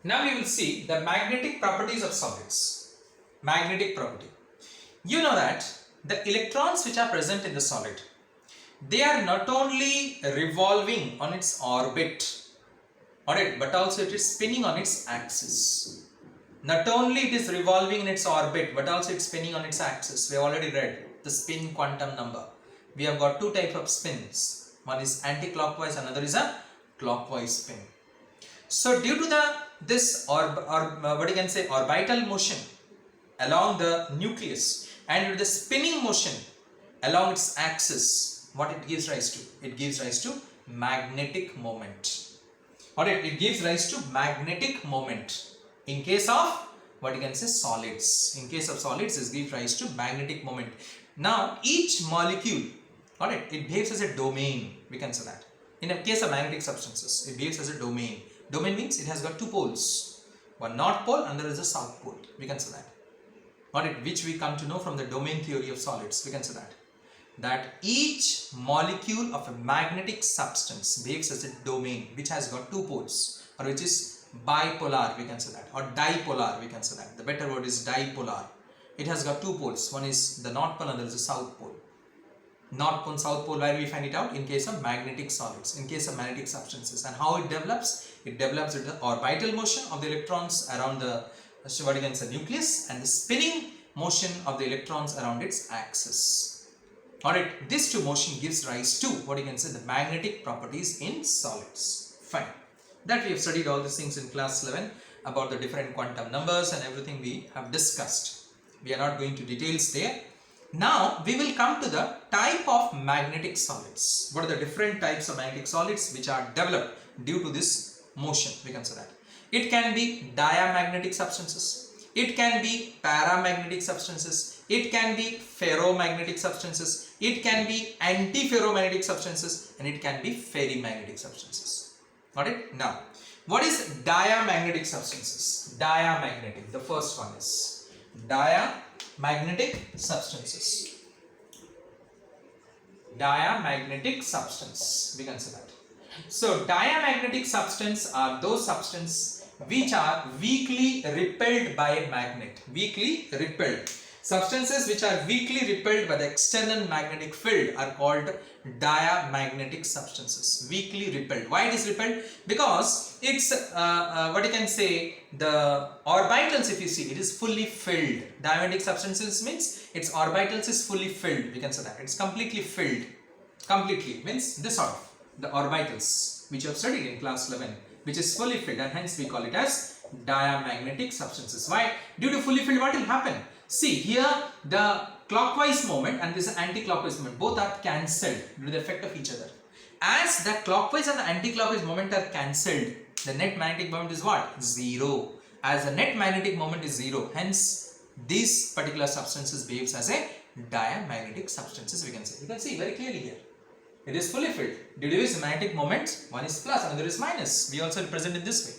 Now we will see the magnetic properties of solids. Magnetic property. You know that the electrons which are present in the solid, they are not only revolving on its orbit, but also it is spinning on its axis. Not only it is revolving in its orbit, but also it's spinning on its axis. We have already read the spin quantum number. We have got two types of spins. One is anti-clockwise, another is a clockwise spin. So due to this orbital motion along the nucleus and with the spinning motion along its axis, what it gives rise to? It gives rise to magnetic moment. It gives rise to magnetic moment. In case of solids. In case of solids, it gives rise to magnetic moment. Now each molecule, it behaves as a domain. We can say that. In a case of magnetic substances, it behaves as a domain. Domain means it has got two poles. One north pole, another is a south pole. We can say that. Which we come to know from the domain theory of solids. We can say that each molecule of a magnetic substance behaves as a domain which has got two poles, or which is bipolar, we can say that, or dipolar, we can say that. The better word is dipolar. It has got two poles. One is the north pole, another is the south pole. North pole, south pole, where we find it out? In case of magnetic solids, in case of magnetic substances. And how it develops? It develops with the orbital motion of the electrons around the nucleus and the spinning motion of the electrons around its axis. This two motion gives rise to the magnetic properties in solids. Fine. That we have studied all these things in class 11 about the different quantum numbers and everything we have discussed. We are not going to details there. Now we will come to the type of magnetic solids. What are the different types of magnetic solids which are developed due to this motion? We can say that. It can be diamagnetic substances. It can be paramagnetic substances. It can be ferromagnetic substances. It can be antiferromagnetic substances, and it can be ferrimagnetic substances. Got it? Now, what is diamagnetic substances? Diamagnetic. The first one is diamagnetic substances. Diamagnetic substance. We can say that. So, diamagnetic substance are those substances which are weakly repelled by a magnet. Weakly repelled. Substances which are weakly repelled by the external magnetic field are called diamagnetic substances. Weakly repelled. Why it is repelled? Because it's the orbitals, if you see, it is fully filled. Diamagnetic substances means its orbitals is fully filled. We can say that. It's completely filled. Completely means this sort of the orbitals which you have studied in class 11, which is fully filled, and hence we call it as diamagnetic substances. Why? Due to fully filled, what will happen? See, here the clockwise moment and this anti-clockwise moment, both are cancelled due to the effect of each other. As the clockwise and the anti-clockwise moment are cancelled, the net magnetic moment is what? Zero. As the net magnetic moment is zero, hence these particular substances behaves as a diamagnetic substances, we can say. You can see very clearly here. It is fully filled. Due to its magnetic moment, one is plus, another is minus. We also represent it this way.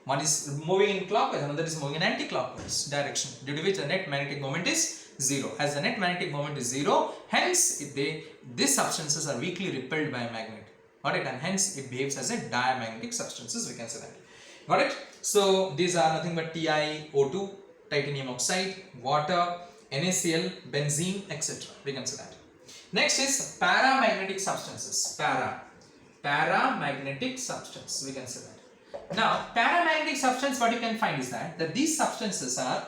One is moving in clockwise, another is moving in anti-clockwise direction, due to which the net magnetic moment is zero. As the net magnetic moment is zero, hence these substances are weakly repelled by a magnet. Got it? And hence it behaves as a diamagnetic substances, we can say that. Got it? So these are nothing but TiO2, titanium oxide, water, NaCl, benzene, etc. We can say that. Next is paramagnetic substances. Paramagnetic substance, we can say that. Now, paramagnetic substance, what you can find is that these substances are,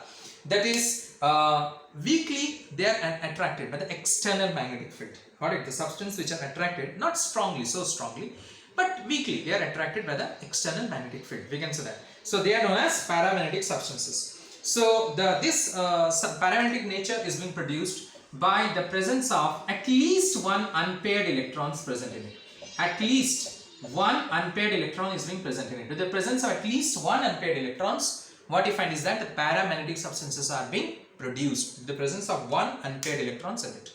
weakly they are attracted by the external magnetic field. Got it? The substance which are attracted, not strongly, so strongly, but weakly they are attracted by the external magnetic field. We can say that. So they are known as paramagnetic substances. So this paramagnetic nature is being produced by the presence of at least one unpaired electrons present in it. At least one unpaired electron is being present in it. With the presence of at least one unpaired electrons, what you find is that the paramagnetic substances are being produced with the presence of one unpaired electrons in it.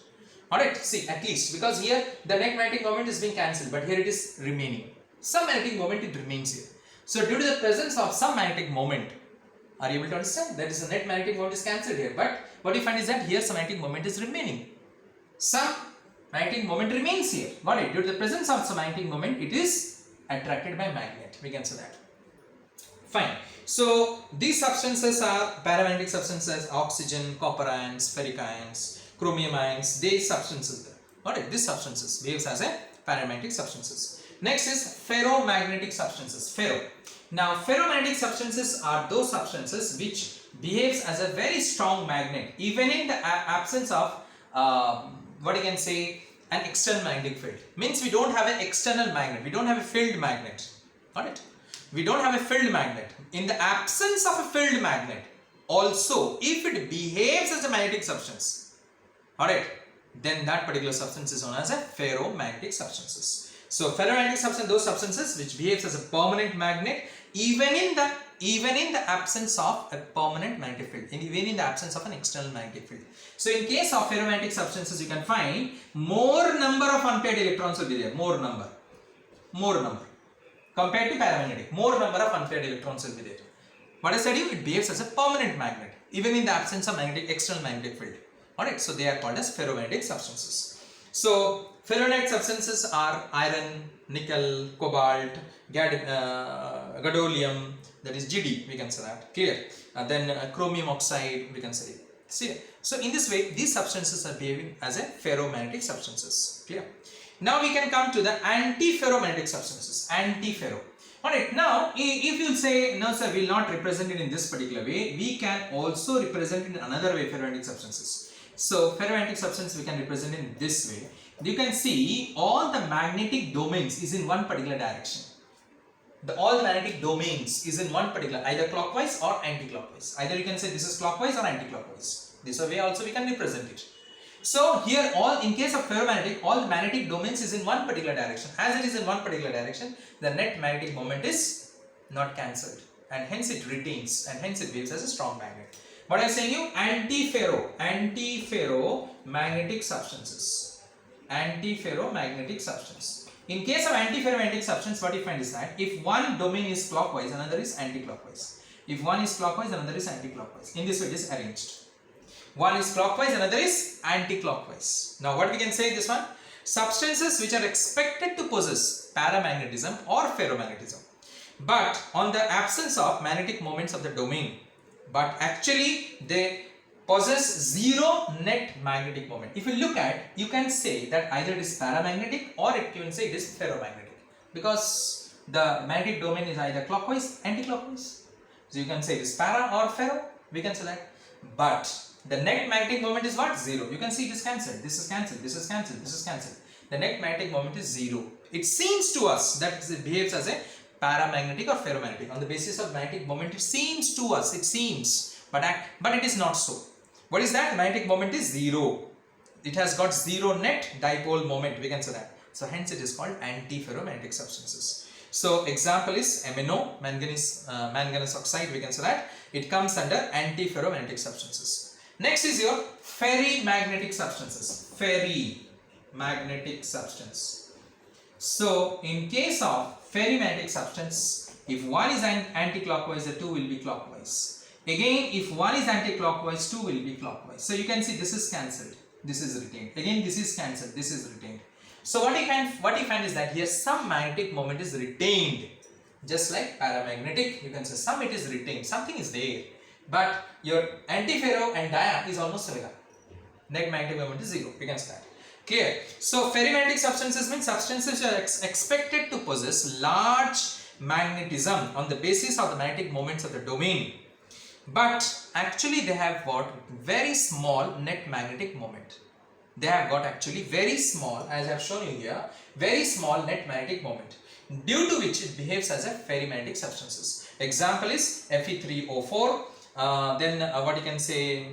Alright, see, at least, because here the net magnetic moment is being cancelled, but here it is remaining. Some magnetic moment it remains here. So due to the presence of some magnetic moment, are you able to understand? That is, the net magnetic moment is cancelled here, but what you find is that here some magnetic moment is remaining. Some magnetic moment remains here. Got it? Due to the presence of some magnetic moment, it is attracted by magnet. We can say that. Fine. So these substances are paramagnetic substances: oxygen, copper ions, ferric ions, chromium ions. These substances, alright, these substances behaves as a paramagnetic substances. Next is ferromagnetic substances. Now ferromagnetic substances are those substances which behaves as a very strong magnet even in the absence of what you can say, an external magnetic field. Means we don't have an external magnet, we don't have a field magnet. Alright, we don't have a field magnet. In the absence of a field magnet, also if it behaves as a magnetic substance, alright, then that particular substance is known as a ferromagnetic substances. So ferromagnetic substance, those substances which behaves as a permanent magnet even in the absence of a permanent magnetic field, even in the absence of an external magnetic field. So in case of ferromagnetic substances, you can find more number of unpaired electrons will be there, more number compared to paramagnetic, more number of unpaired electrons will be there. What I said you, it behaves as a permanent magnet even in the absence of external magnetic field. Alright, so they are called as ferromagnetic substances. So ferromagnetic substances are iron, nickel, cobalt, gadolinium, that is GD, we can say that, clear. Then chromium oxide, we can say. See, so in this way these substances are behaving as a ferromagnetic substances, clear. Now we can come to the anti-ferromagnetic substances. Anti-ferro. Alright, now if you say no sir, we will not represent it in this particular way, we can also represent it in another way, ferromagnetic substances. So ferromagnetic substance we can represent in this way. You can see all the magnetic domains is in one particular direction. All the magnetic domains is in one particular, either clockwise or anti-clockwise. Either you can say this is clockwise or anti-clockwise. This way also we can represent it. So here in case of ferromagnetic, all the magnetic domains is in one particular direction. As it is in one particular direction, the net magnetic moment is not cancelled and hence it retains and hence it behaves as a strong magnet. What I am saying you, anti-ferro magnetic substances. Anti-ferromagnetic substance. In case of anti-ferromagnetic substance, what you find is that if one domain is clockwise, another is anti-clockwise. If one is clockwise, another is anti-clockwise. In this way it is arranged. One is clockwise, another is anti-clockwise. Now what we can say this one? Substances which are expected to possess paramagnetism or ferromagnetism, but on the absence of magnetic moments of the domain, but actually they possess zero net magnetic moment. If you look at, you can say that either it is paramagnetic or it can say it is ferromagnetic, because the magnetic domain is either clockwise, anti-clockwise. So you can say it is para or ferro, we can say that. But the net magnetic moment is what? Zero. You can see it is cancelled, this is cancelled, this is cancelled, this is cancelled. The net magnetic moment is zero. It seems to us that it behaves as a paramagnetic or ferromagnetic. On the basis of magnetic moment, it seems to us, it seems, but it is not so. What is that? Magnetic moment is zero. It has got zero net dipole moment, we can say that. So hence it is called anti-ferromagnetic substances. So example is MnO, manganese oxide, we can say that. It comes under anti-ferromagnetic substances. Next is your ferrimagnetic substances. Ferrimagnetic substance. So in case of ferrimagnetic substance, if one is anti-clockwise, the two will be clockwise. Again, if one is anti-clockwise, two will be clockwise. So you can see this is cancelled, this is retained. Again, this is cancelled, this is retained. So what you find is that here some magnetic moment is retained, just like paramagnetic. You can say some it is retained, something is there, but your antiferro and dia is almost similar. Net magnetic moment is zero. You can say that. Clear? So ferrimagnetic substances means substances are expected to possess large magnetism on the basis of the magnetic moments of the domain, but actually they have got very small net magnetic moment. They have got actually very small, as I have shown you here, very small net magnetic moment, due to which it behaves as a ferrimagnetic substances. Example is Fe3O4, then what you can say,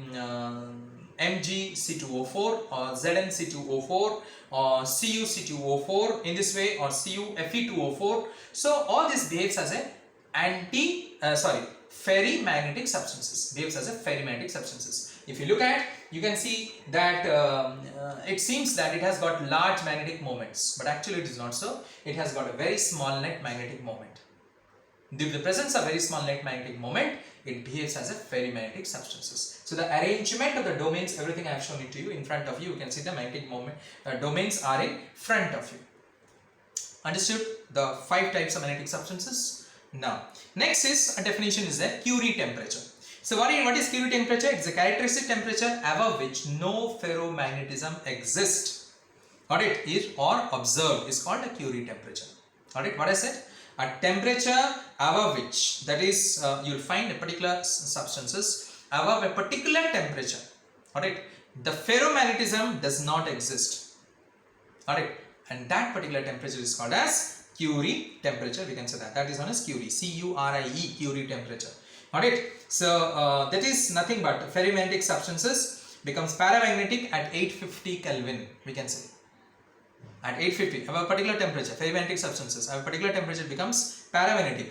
MgC2O4 or ZnC2O4 or CuC2O4 in this way, or CuFe2O4. So all this behaves as a ferrimagnetic substances, behaves as a ferrimagnetic substances. If you look at, you can see that it seems that it has got large magnetic moments, but actually it is not so. It has got a very small net magnetic moment. Due to the presence of very small net magnetic moment, it behaves as a ferrimagnetic substances. So the arrangement of the domains, everything I have shown it to you in front of you. You can see the magnetic moment domains are in front of you. Understood the 5 types of magnetic substances? Now, next is a definition is a Curie temperature. So what is Curie temperature? It's a characteristic temperature above which no ferromagnetism exists. Got it? Is or observed is called a Curie temperature. Got it? What I said? A temperature above which, that is, you'll find a particular substances above a particular temperature. Got it? The ferromagnetism does not exist. Got it? And that particular temperature is called as Curie temperature. We can say that is known as Curie, C-U-R-I-E, Curie temperature. Got it? So that is nothing but ferromagnetic substances becomes paramagnetic at 850 Kelvin. We can say at 850 above a particular temperature, ferromagnetic substances at a particular temperature becomes paramagnetic.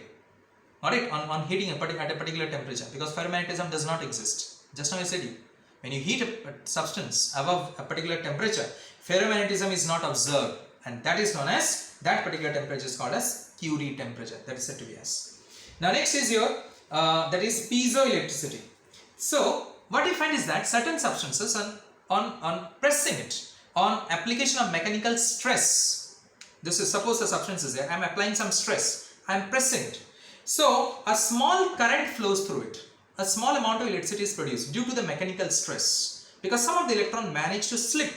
Got it? On heating at a particular temperature, because ferromagnetism does not exist. Just now I said you, when you heat a substance above a particular temperature, ferromagnetism is not observed, and that is known as, that particular temperature is called as Curie temperature. That is said to be as. Now next is your that is piezoelectricity. So what you find is that certain substances on pressing it, on application of mechanical stress, this is, suppose the substance is there, I am applying some stress, I am pressing it. So a small current flows through it. A small amount of electricity is produced due to the mechanical stress, because some of the electron manage to slip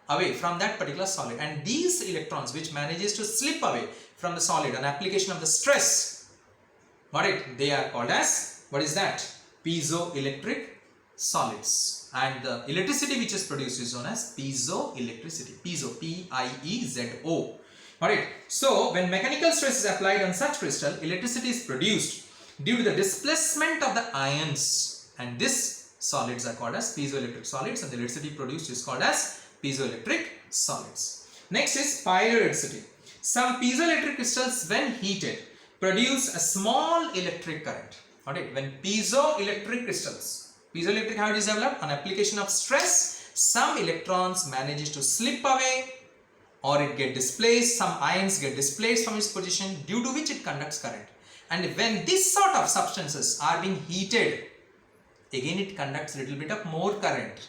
away from that particular solid, and these electrons which manages to slip away from the solid on application of the stress, got it, they are called as, what is that, piezoelectric solids, and the electricity which is produced is known as piezoelectricity. Piezo, P-I-E-Z-O. Alright, so when mechanical stress is applied on such crystal, electricity is produced due to the displacement of the ions, and these solids are called as piezoelectric solids, and the electricity produced is called as piezoelectric solids. Next is pyroelectricity. Some piezoelectric crystals, when heated, produce a small electric current. Alright, when piezoelectric crystals, piezoelectric, how it is developed? On application of stress, some electrons manages to slip away, or it get displaced, some ions get displaced from its position, due to which it conducts current. And when this sort of substances are being heated, again it conducts a little bit of more current.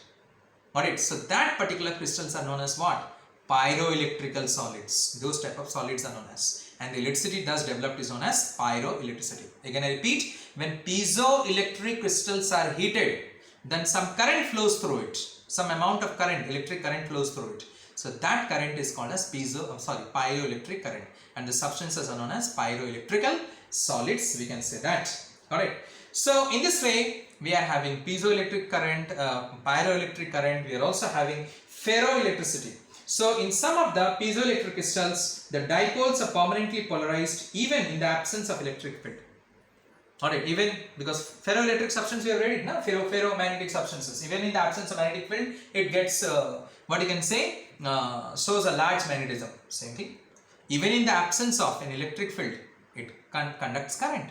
Alright, so that particular crystals are known as what? Pyroelectrical solids. Those type of solids are known as. And the electricity thus developed is known as pyroelectricity. Again I repeat, when piezoelectric crystals are heated, then some current flows through it. Some amount of current, electric current flows through it. So that current is called as pyroelectric current, and the substances are known as pyroelectrical solids. We can say that. Alright. So in this way, we are having piezoelectric current, pyroelectric current. We are also having ferroelectricity. So in some of the piezoelectric crystals, the dipoles are permanently polarized even in the absence of electric field. Alright, even because ferroelectric substance we have read it, no? Ferromagnetic substances, even in the absence of magnetic field, it gets what you can say, shows a large magnetism. Same thing. Even in the absence of an electric field, it conducts current.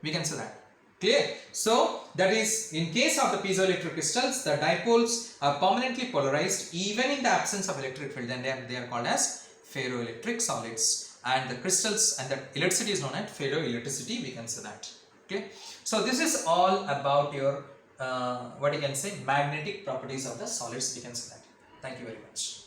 We can say that. Clear? So that is, in case of the piezoelectric crystals, the dipoles are permanently polarized even in the absence of electric field, and they are called as ferroelectric solids, and the crystals and the electricity is known as ferroelectricity. We can say that. Okay. So this is all about your what you can say, magnetic properties of the solids. We can say that. Thank you very much.